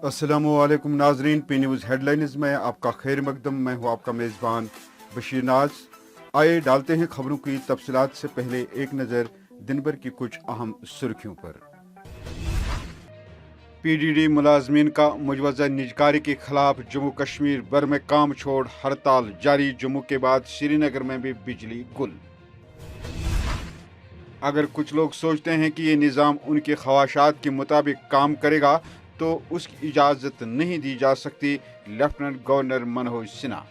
अस्सलाम वालेकुम नाजरीन, पी न्यूज़ हेडलाइंस में आपका खैर मकदम। मैं हूँ आपका मेज़बान बशीर नाज। आइए डालते हैं खबरों की तफसीलात से पहले एक नज़र दिन भर की कुछ अहम सुर्खियों पर। PDD मुलाजमीन का मुजवज़ा निजकारी के खिलाफ जम्मू कश्मीर भर में काम छोड़ हड़ताल जारी। जम्मू के बाद श्रीनगर में भी बिजली गुल। अगर कुछ लोग सोचते हैं कि ये निज़ाम उनके ख्वाहिशात के मुताबिक काम करेगा तो उसकी इजाज़त नहीं दी जा सकती। Lieutenant governor Manoj Sinha.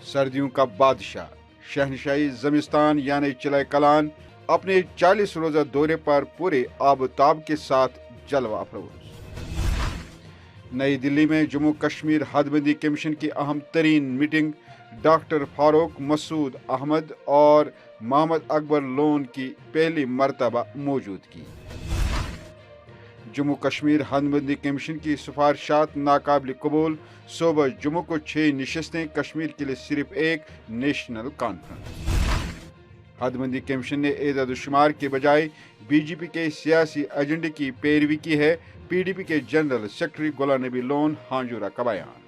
सर्दियों का बादशाह शहनशाही ज़मिस्तान यानी चिलाए कलान अपने 40 रोज़ा दौरे पर पूरे आबताब के साथ जलवा अफरोज। नई दिल्ली में जम्मू कश्मीर हदबंदी कमीशन की अहम तरीन मीटिंग। डॉक्टर फारूक मसूद अहमद और मोहम्मद अकबर लोन की पहली मरतबा मौजूदगी। जम्मू कश्मीर हदबंदी कमीशन की सिफारिशात नाकाबिल कबूल। सूबा जम्मू को 6 नशस्तें, कश्मीर के लिए सिर्फ एक नेशनल कॉन्फ्रेंस। हदबंदी कमीशन ने एदादुशुमार के बजाय BJP के सियासी एजेंडे की पैरवी की है। PDP के general secretary Ghulam Nabi loan हांजुरा का बयान।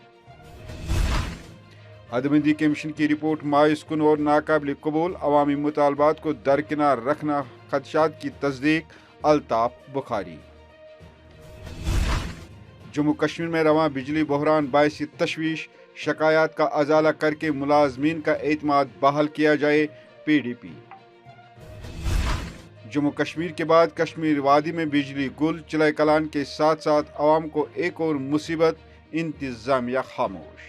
हदबंदी कमीशन की रिपोर्ट मायूस कुन और नाकाबिल कबूल। अवामी मुतालबात को दरकिनार रखना खदशात की तस्दीक। अल्ताफ बुखारी। जम्मू कश्मीर में रवां बिजली बहरान बायसी तशवीश। शिकायत का अजाला करके मुलाजमीन का एतमाद बहाल किया जाए। PDP। जम्मू कश्मीर के बाद कश्मीर वादी में बिजली गुल। चिलाए कलान के साथ साथ आवाम को एक और मुसीबत, इंतजामिया खामोश।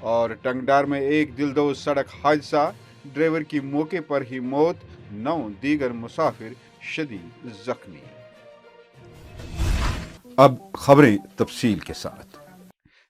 और टंगडार में एक दिलदोज सड़क हादसा, ड्राइवर की मौके पर ही मौत, 9 दीगर मुसाफिर शदीद जख्मी। अब खबरें तफसील के साथ।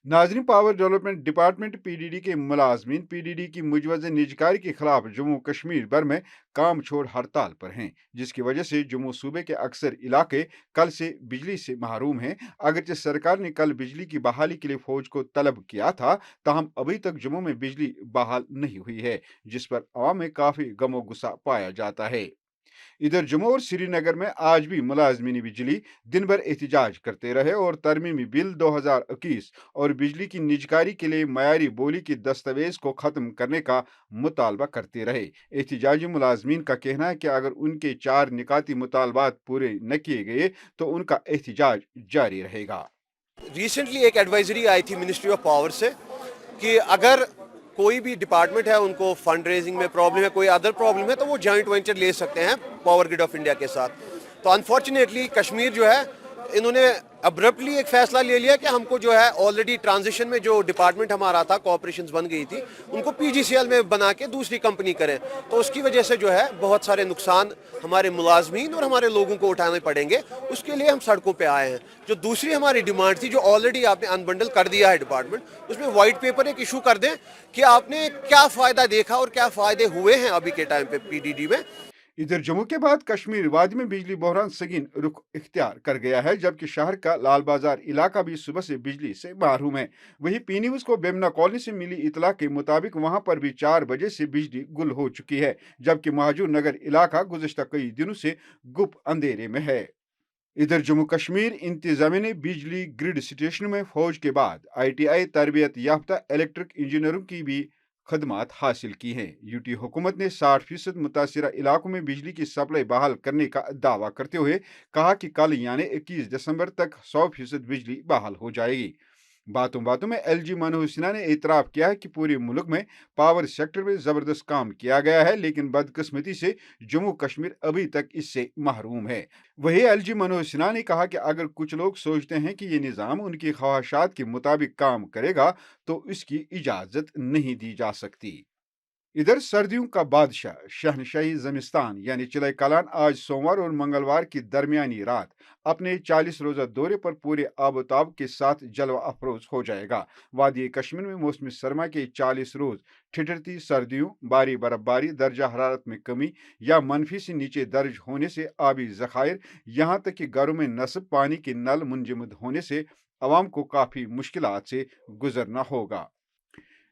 नाजरीन, पावर डेवलपमेंट डिपार्टमेंट PDD के मुलाजमीन PDD की मुजवज़ निजकारी के खिलाफ जम्मू कश्मीर भर में काम छोड़ हड़ताल पर हैं, जिसकी वजह से जम्मू सूबे के अक्सर इलाके कल से बिजली से महरूम हैं। अगरचे सरकार ने कल बिजली की बहाली के लिए फौज को तलब किया था, ताहम अभी तक जम्मू में बिजली बहाल नहीं हुई है, जिस पर अवाम में काफ़ी गमो गुस्सा पाया जाता है। इधर जम्मू और श्रीनगर में आज भी मुलाजमीन बिजली दिन भर एहतजाज करते रहे और तरमीमी बिल 2021 और बिजली की निजकारी के लिए मयारी बोली की दस्तावेज को ख़त्म करने का मुतालबा करते रहे। एहतजाजी मुलाजमीन का कहना है कि अगर उनके 4 निकाती मुतालबात पूरे न किए गए तो उनका एहतजाज जारी रहेगा। रिसेंटली एक एडवाइजरी आई थी मिनिस्ट्री ऑफ पावर से कि अगर कोई भी डिपार्टमेंट है उनको फंड रेजिंग में प्रॉब्लम है, कोई अदर प्रॉब्लम है, तो वो जॉइंट वेंचर ले सकते हैं पावर ग्रिड ऑफ इंडिया के साथ। तो अनफॉर्चुनेटली कश्मीर जो है, इन्होंने अब्रप्टली एक फैसला ले लिया कि हमको जो है ऑलरेडी ट्रांजिशन में जो डिपार्टमेंट हमारा था, कॉर्पोरेशंस बन गई थी, उनको PGCL में बना के दूसरी कंपनी करें। तो उसकी वजह से जो है बहुत सारे नुकसान हमारे मुलाजमीन और हमारे लोगों को उठाने पड़ेंगे। उसके लिए हम सड़कों पे आए हैं। जो दूसरी हमारी डिमांड थी, जो ऑलरेडी आपने अनबंडल कर दिया है डिपार्टमेंट, उसमें वाइट पेपर एक इशू कर दें कि आपने क्या फ़ायदा देखा और क्या फ़ायदे हुए हैं अभी के टाइम पे PDD में। इधर जम्मू के बाद कश्मीर वादी में बिजली बहरान सगीन रुख इख्तियार कर गया है, जबकि शहर का लाल बाजार इलाका भी सुबह से बिजली से महरूम है। वहीं पी न्यूज़ को बेमना कॉलोनी से मिली इतला के मुताबिक वहां पर भी 4 बजे से बिजली गुल हो चुकी है, जबकि महाजूर नगर इलाका गुज़श्ता कई दिनों से गुप अंधेरे में है। इधर जम्मू कश्मीर इंतजामिया ने बिजली ग्रिड स्टेशन में फौज के बाद ITI तरबियत याफ्ता इलेक्ट्रिक इंजीनियरों की भी खदमात हासिल की हैं। UT हुकूमत ने 60% मुतासरा इलाकों में बिजली की सप्लाई बहाल करने का दावा करते हुए कहा कि कल यानी 21 दिसंबर तक 100% बिजली बहाल हो जाएगी। बातों बातों में LG मनोज सिन्हा ने इतराफ़ किया है कि पूरे मुल्क में पावर सेक्टर में ज़बरदस्त काम किया गया है, लेकिन बदकिस्मती से जम्मू कश्मीर अभी तक इससे महरूम है। वही LG मनोज सिन्हा ने कहा कि अगर कुछ लोग सोचते हैं कि ये निज़ाम उनकी ख्वाहिशात के मुताबिक काम करेगा तो इसकी इजाज़त नहीं दी जा सकती। इधर सर्दियों का बादशाह शहनशाही ज़मिस्तान यानी चिलाए कलान आज सोमवार और मंगलवार की दरमियानी रात अपने 40 रोज़ा दौरे पर पूरे आबोताब के साथ जलवा अफरोज हो जाएगा। वादी कश्मीर में मौसमी सरमा के 40 रोज़ ठिठुरती सर्दियों, भारी बर्फबारी, दर्जा हरारत में कमी या मनफी से नीचे दर्ज होने से आबी ज़खायर, यहाँ तक कि घरों में नस्ब पानी के नल मुंजमद होने से आवाम को काफ़ी मुश्किलात से गुजरना होगा।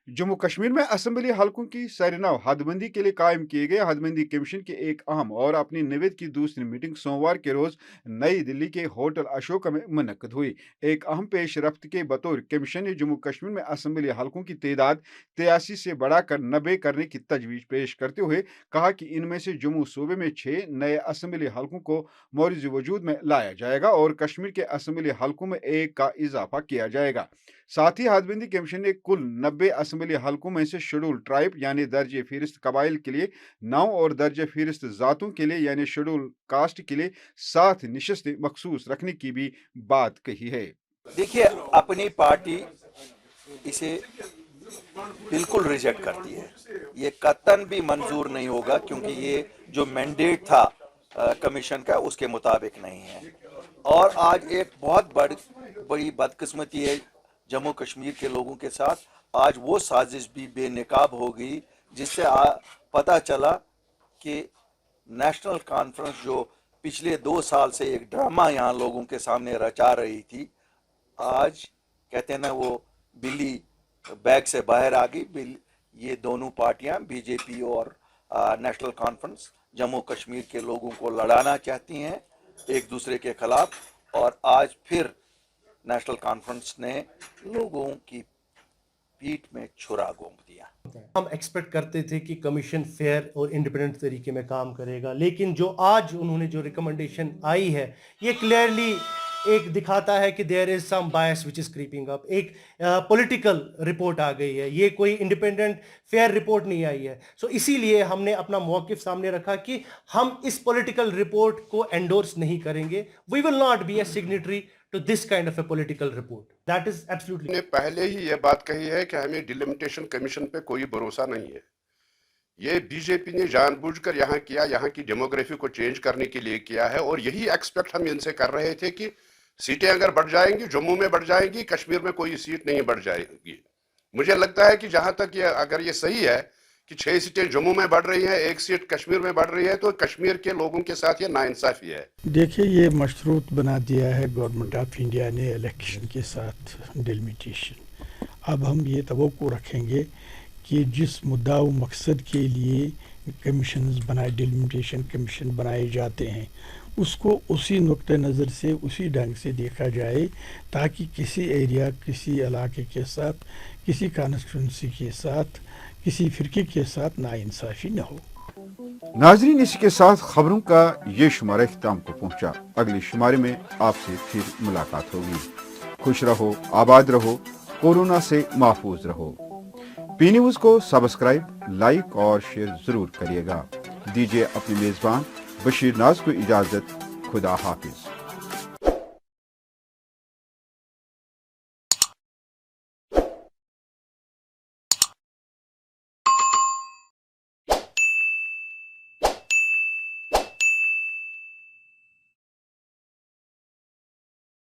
जम्मू कश्मीर में असेंबली हलकों की सरेनव हदबंदी के लिए कायम किए गए हदबंदी कमीशन की एक अहम और अपनी निवेद की दूसरी मीटिंग सोमवार के रोज नई दिल्ली के होटल अशोका में मुनक्कद हुई। एक अहम पेश रफ्त के बतौर कमीशन ने जम्मू कश्मीर में असेंबली हलकों की तादाद 83 से बढ़ाकर 90 करने की तजवीज पेश करते हुए कहा कि इनमें से जम्मू सूबे में 6 नए असेंबली हलकों को मौजूद वजूद में लाया जाएगा और कश्मीर के असेंबली हलकों में 1 का इजाफा किया जाएगा। साथ ही हदबंदी कमीशन ने कुल 90 असेंबली हलकों में से शेड्यूल ट्राइब यानी दर्ज फहरिस्त कबाइल के लिए 9 और दर्ज फहरिस्त जातों के लिए यानी शेड्यूल कास्ट के लिए 7 नशिस्तें मखसूस रखने की भी बात कही है। देखिए, अपनी पार्टी इसे बिल्कुल रिजेक्ट करती है। ये कतन भी मंजूर नहीं होगा क्योंकि ये जो मैंडेट था कमीशन का उसके मुताबिक नहीं है। और आज एक बहुत बड़ी बदकिस्मती है जम्मू कश्मीर के लोगों के साथ। आज वो साजिश भी बेनकाब हो गई जिससे पता चला कि नेशनल कॉन्फ्रेंस जो पिछले 2 साल से एक ड्रामा यहाँ लोगों के सामने रचा रही थी, आज कहते हैं ना वो बिल्ली बैग से बाहर आ गई। ये दोनों पार्टियां बीजेपी और नेशनल कॉन्फ्रेंस जम्मू कश्मीर के लोगों को लड़ाना चाहती हैं एक दूसरे के खिलाफ। और आज फिर नेशनल कॉन्फ्रेंस ने लोगों की पीठ में छुरा घोंप दिया। हम एक्सपेक्ट करते थे कि कमीशन फेयर और इंडिपेंडेंट तरीके में काम करेगा, लेकिन जो आज उन्होंने जो रिकमेंडेशन आई है ये क्लियरली एक दिखाता है कि there is some bias which is creeping up. एक पॉलिटिकल रिपोर्ट आ गई है, ये कोई इंडिपेंडेंट फेयर रिपोर्ट नहीं आई है। सो इसीलिए हमने अपना मौक़िफ़ सामने रखा कि हम इस पॉलिटिकल रिपोर्ट को एंडोर्स नहीं करेंगे। We will not be a signatory to this kind of a political report. That is absolutely. ने पहले ही ये बात कही है कि हमें डिलिमिटेशन कमीशन पे कोई भरोसा नहीं है। ये बीजेपी ने जानबूझकर यहाँ किया, यहाँ की डेमोग्राफी को चेंज करने के लिए किया है। और यही एक्सपेक्ट हम इनसे कर रहे थे कि सीटें अगर बढ़ जाएंगी, जम्मू में बढ़ जाएंगी, कश्मीर में कोई सीट नहीं बढ़ जाएगी। मुझे लगता है कि जहाँ तक ये अगर ये सही है कि 6 सीटें जम्मू में बढ़ रही हैं, 1 सीट कश्मीर में बढ़ रही है, तो कश्मीर के लोगों के साथ ये नाइंसाफी है। देखिए, ये मशरूत बना दिया है गवर्नमेंट ऑफ इंडिया ने इलेक्शन के साथ डिलिमिटेशन। अब हम ये तवक्को रखेंगे कि जिस मुद्दा व मकसद के लिए कमीशंस बनाए, डिलिमिटेशन कमीशन बनाए जाते हैं, उसको उसी नुक्ते नज़र से उसी ढंग से देखा जाए ताकि किसी एरिया, किसी इलाके के साथ, किसी कॉन्स्टिट्यूंसी के साथ, किसी फिरके के साथ नाइंसाफी न हो। नाजरीन, इसी के साथ खबरों का ये शुमारा इख्तिताम को पहुंचा। अगले शुमारे में आपसे फिर मुलाकात होगी। खुश रहो, आबाद रहो, कोरोना से महफूज रहो। पी न्यूज़ को सब्सक्राइब, लाइक और शेयर जरूर करिएगा। दीजिए अपने मेज़बान बशीर नाज को इजाज़त। खुदा हाफिज।